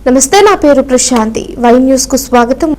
నమస్తే, నా పేరు ప్రశాంతి. వై న్యూస్ కు స్వాగతం.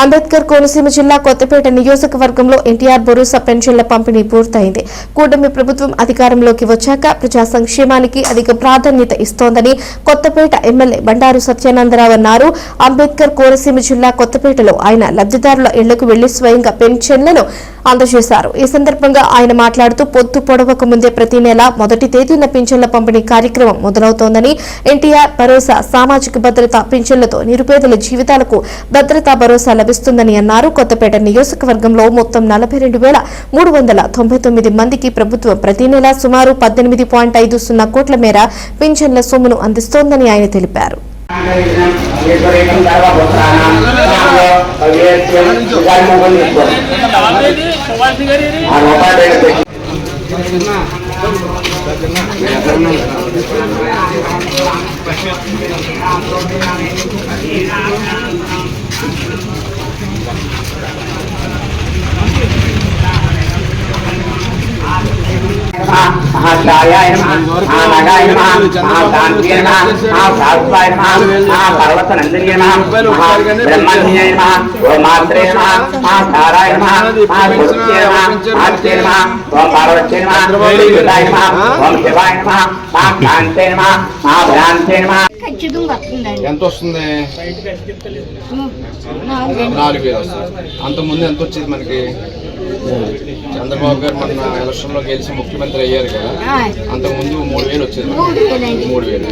అంబేద్కర్ కోనసీమ జిల్లా కొత్తపేట నియోజకవర్గంలో ఎన్టీఆర్ భరోసా పెన్షన్ల పంపిణీ పూర్తయింది. కూటమి ప్రభుత్వం అధికారంలోకి వచ్చాక ప్రజా సంక్షేమానికి అధిక ప్రాధాన్యత ఇస్తోందని కొత్తపేట ఎమ్మెల్యే బండారు సత్యానందరావు అన్నారు. అంబేద్కర్ కోనసీమ జిల్లా కొత్తపేటలో ఆయన లబ్ధిదారుల ఇళ్లకు వెళ్లి స్వయంగా పెన్షన్లను అందజేశారు. ఈ సందర్భంగా ఆయన మాట్లాడుతూ పొద్దు పొడవక ముందే ప్రతి నెల మొదటి తేదీన పింఛన్ల పంపిణీ కార్యక్రమం మొదలవుతోందని, ఎన్టీఆర్ భరోసా సామాజిక భద్రతా పింఛన్లతో నిరుపేదల జీవితాలకు భద్రతా భరోసా లభిస్తుందని అన్నారు. కొత్తపేట నియోజకవర్గంలో మొత్తం 42,399 మందికి ప్రభుత్వం ప్రతి నెల సుమారు 18.50 కోట్ల మేర పింఛన్ల సొమ్మును అందిస్తోందని ఆయన తెలిపారు. ఎంత వస్తుంది? 4,000 వస్తుంది. అంతకుముందు ఎంత వచ్చేది మనకి? చంద్రబాబు గారు మన ఎలక్షన్ లో గెలిచి ముఖ్యమంత్రి అయ్యారు కదా, అంతకుముందు 3,000 వచ్చేది. 3,000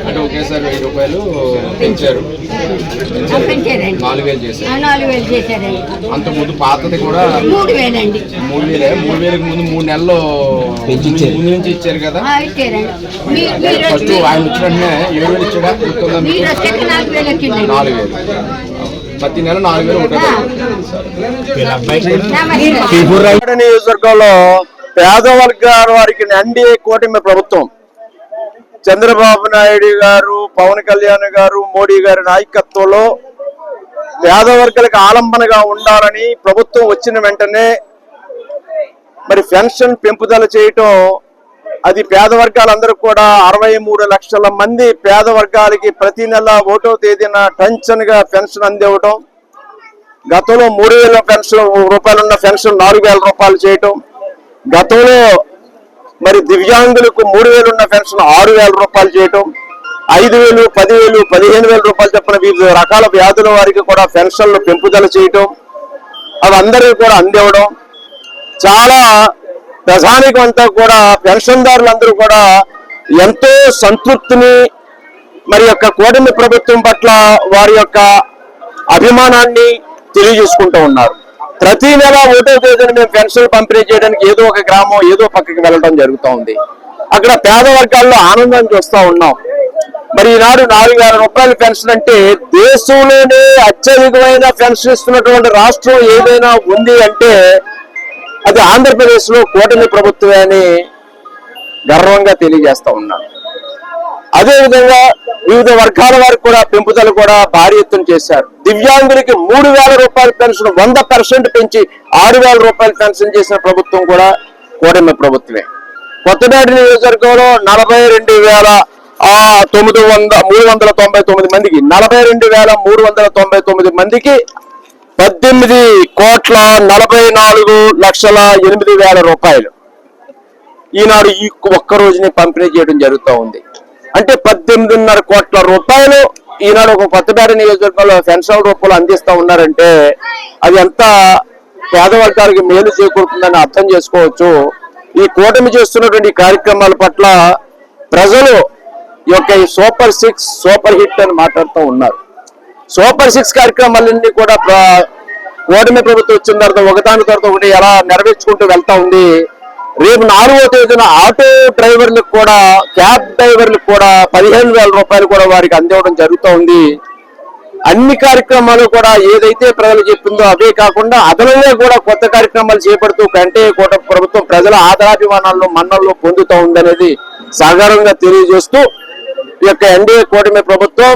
అంటే ఒకేసారి 1,000 రూపాయలు పెంచారు, 4,000 చేశారు. అంతకుముందు పాతది కూడా 3,000 ముందు 3 నెలలు ముందు నుంచి ఇచ్చారు కదా. ఫస్ట్ ఆయన వచ్చినట్టునే 7,000 ఇచ్చాడా? 4,000 ప్రతి నెల 4,000 ఉంటుంది. నియోజకవర్గంలో పేద వర్గాల వారికి ఎన్డీఏ కూటమి ప్రభుత్వం చంద్రబాబు నాయుడు గారు, పవన్ కళ్యాణ్ గారు, మోడీ గారి నాయకత్వంలో పేద వర్గాలకు ఆలంబనగా ఉండాలని ప్రభుత్వం వచ్చిన వెంటనే మరి పెన్షన్ పెంపుదల చేయటం, అది పేద వర్గాలందరూ కూడా 63 లక్షల మంది పేద వర్గాలకి ప్రతి నెల 1వ తేదీన పెన్షన్ అందివ్వటం, గతంలో 3,000 రూపాయలు ఉన్న పెన్షన్ 4,000 రూపాయలు చేయటం, గతంలో మరి దివ్యాంగులకు 3,000 ఉన్న పెన్షన్ 6,000 రూపాయలు చేయటం, 5,000, 10,000, 15,000 రూపాయలు చెప్పిన వివిధ రకాల వ్యాధుల వారికి కూడా పెన్షన్లు పెంపుదల చేయటం, అవి అందరికీ కూడా అందివ్వడం, చాలా ప్రజానికం అంతా కూడా పెన్షన్దారులందరూ కూడా ఎంతో సంతృప్తిని మరి యొక్క కూటమి ప్రభుత్వం పట్ల వారి యొక్క అభిమానాన్ని తెలియజేసుకుంటూ ఉన్నారు. ప్రతి నెల 1వ తేదీన మేము పెన్షన్ పంపిణీ చేయడానికి ఏదో ఒక గ్రామం ఏదో పక్కకి వెళ్ళడం జరుగుతూ ఉంది. అక్కడ పేద వర్గాల్లో ఆనందాన్ని చూస్తూ ఉన్నాం. మరి ఈనాడు 4,000 రూపాయల పెన్షన్ అంటే దేశంలోనే అత్యధికమైన పెన్షన్ ఇస్తున్నటువంటి రాష్ట్రం ఏదైనా ఉంది అంటే అది ఆంధ్రప్రదేశ్ లో కూటమి ప్రభుత్వమే అని గర్వంగా తెలియజేస్తా ఉన్నాను. అదేవిధంగా వివిధ వర్గాల వారికి కూడా పెంపుదల కూడా భారీ ఎత్తున చేశారు. దివ్యాంగులకి 3,000 రూపాయల పెన్షన్ 100% పెంచి 6,000 రూపాయల పెన్షన్ చేసిన ప్రభుత్వం కూడా కూటమి ప్రభుత్వమే. కొత్తపేట నియోజకవర్గంలో 42,399 మందికి 42,399 మందికి 18,44,08,000 రూపాయలు ఈనాడు ఈ ఒక్క రోజుని పంపిణీ చేయడం జరుగుతూ ఉంది. అంటే 18,5 కోట్ల రూపాయలు ఈనాడు ఒక కొత్తపేట నియోజకవర్గంలో పెన్షన్ రూపంలో అందిస్తూ ఉన్నారంటే అది ఎంత పేద వర్గాలకి మేలు చేకూరుతుందని అర్థం చేసుకోవచ్చు. ఈ కూటమి చేస్తున్నటువంటి కార్యక్రమాల పట్ల ప్రజలు యొక్క ఈ సూపర్ 6 సూపర్ హిట్ అని మాట్లాడుతూ ఉన్నారు. సూపర్ 6 కార్యక్రమాలన్నీ కూడా కూటమి ప్రభుత్వం వచ్చిన తర్వాత ఒకదాని తర్వాత ఒకటి ఎలా నెరవేర్చుకుంటూ వెళ్తా ఉంది. రేపు 4వ తేదీన ఆటో డ్రైవర్లకు కూడా, క్యాబ్ డ్రైవర్లకు కూడా 15,000 రూపాయలు కూడా వారికి అందివ్వడం జరుగుతూ ఉంది. అన్ని కార్యక్రమాలు కూడా ఏదైతే ప్రజలు చెప్పిందో అవే కాకుండా అదనంగా కూడా కొత్త కార్యక్రమాలు చేపడుతూ ఎన్డీఏ కూటమి ప్రభుత్వం ప్రజల ఆదరాభిమానాల్లో మన్నల్లో పొందుతూ ఉందనేది సాధారణంగా తెలియజేస్తూ ఈ యొక్క ఎన్డీఏ కూటమి ప్రభుత్వం